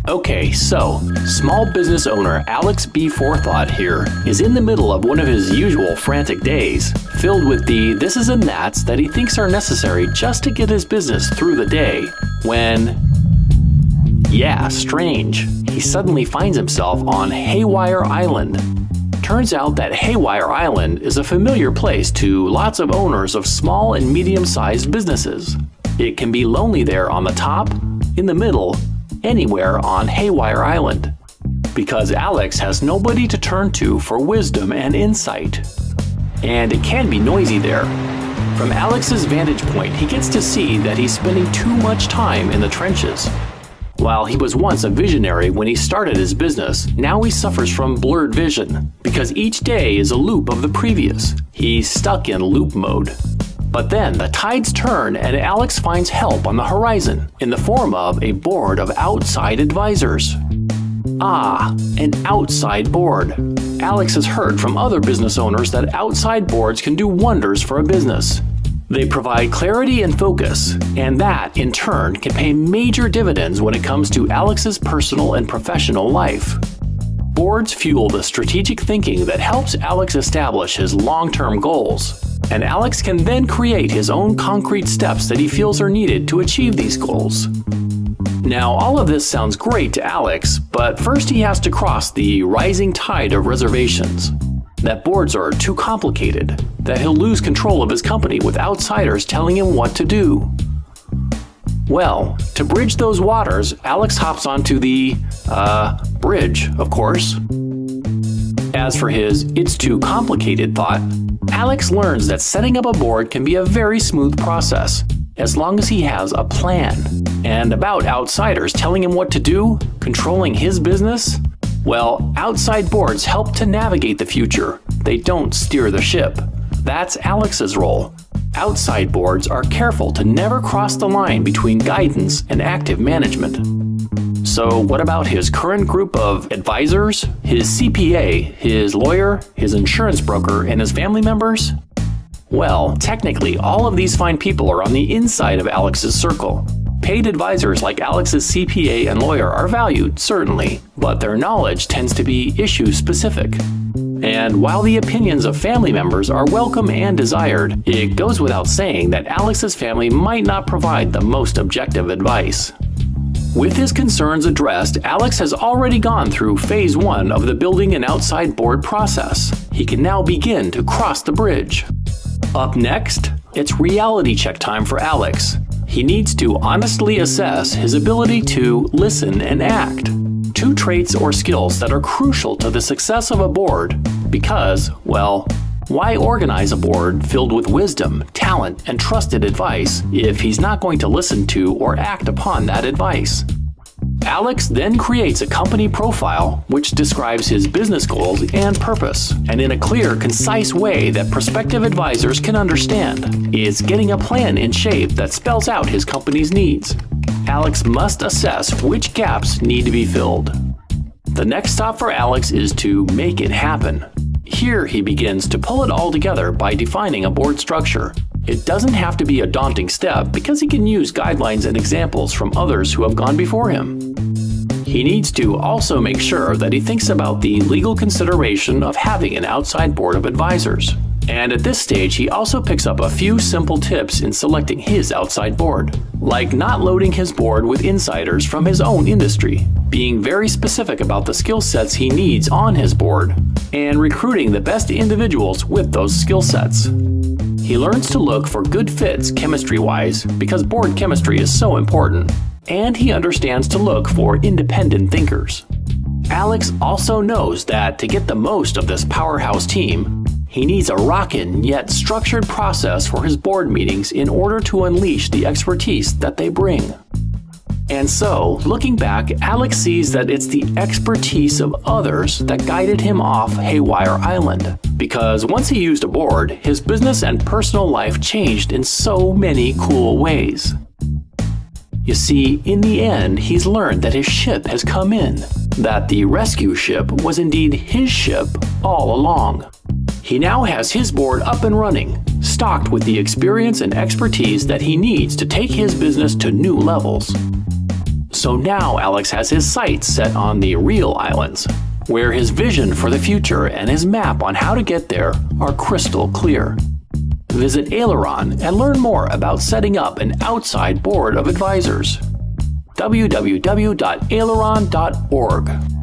Okay, so, small business owner Alex B. Forethought here is in the middle of one of his usual frantic days, filled with the this is and that's that he thinks are necessary just to get his business through the day, when, yeah, strange, he suddenly finds himself on Haywire Island. Turns out that Haywire Island is a familiar place to lots of owners of small and medium-sized businesses. It can be lonely there on the top, in the middle, anywhere on Haywire Island, because Alex has nobody to turn to for wisdom and insight. And it can be noisy there. From Alex's vantage point, he gets to see that he's spending too much time in the trenches. While he was once a visionary when he started his business, now he suffers from blurred vision, because each day is a loop of the previous. He's stuck in loop mode. But then the tides turn and Alex finds help on the horizon in the form of a board of outside advisors. Ah, an outside board. Alex has heard from other business owners that outside boards can do wonders for a business. They provide clarity and focus, and that, in turn, can pay major dividends when it comes to Alex's personal and professional life. Boards fuel the strategic thinking that helps Alex establish his long-term goals, and Alex can then create his own concrete steps that he feels are needed to achieve these goals. Now, all of this sounds great to Alex, but first he has to cross the rising tide of reservations. That boards are too complicated, that he'll lose control of his company with outsiders telling him what to do. Well, to bridge those waters, Alex hops onto the, bridge, of course. As for his "it's too complicated" thought, Alex learns that setting up a board can be a very smooth process, as long as he has a plan. And about outsiders telling him what to do, controlling his business, well, outside boards help to navigate the future. They don't steer the ship. That's Alex's role. Outside boards are careful to never cross the line between guidance and active management. So what about his current group of advisors, his CPA, his lawyer, his insurance broker, and his family members? Well, technically, all of these fine people are on the inside of Alex's circle. Paid advisors like Alex's CPA and lawyer are valued, certainly, but their knowledge tends to be issue-specific. And while the opinions of family members are welcome and desired, it goes without saying that Alex's family might not provide the most objective advice. With his concerns addressed, Alex has already gone through phase 1 of the building an outside board process. He can now begin to cross the bridge. Up next, it's reality check time for Alex. He needs to honestly assess his ability to listen and act. Two traits or skills that are crucial to the success of a board because, well, why organize a board filled with wisdom, talent, and trusted advice if he's not going to listen to or act upon that advice? Alex then creates a company profile which describes his business goals and purpose, and in a clear, concise way that prospective advisors can understand. Is getting a plan in shape that spells out his company's needs. Alex must assess which gaps need to be filled. The next stop for Alex is to make it happen. Here he begins to pull it all together by defining a board structure. It doesn't have to be a daunting step because he can use guidelines and examples from others who have gone before him. He needs to also make sure that he thinks about the legal consideration of having an outside board of advisors. And at this stage, he also picks up a few simple tips in selecting his outside board, like not loading his board with insiders from his own industry, being very specific about the skill sets he needs on his board, and recruiting the best individuals with those skill sets. He learns to look for good fits chemistry-wise because board chemistry is so important, and he understands to look for independent thinkers. Alex also knows that to get the most of this powerhouse team, he needs a rockin' yet structured process for his board meetings in order to unleash the expertise that they bring. And so, looking back, Alex sees that it's the expertise of others that guided him off Haywire Island. Because once he used a board, his business and personal life changed in so many cool ways. You see, in the end, he's learned that his ship has come in, that the rescue ship was indeed his ship all along. He now has his board up and running, stocked with the experience and expertise that he needs to take his business to new levels. So now Alex has his sights set on the real islands, where his vision for the future and his map on how to get there are crystal clear. Visit Aileron and learn more about setting up an outside board of advisors. www.aileron.org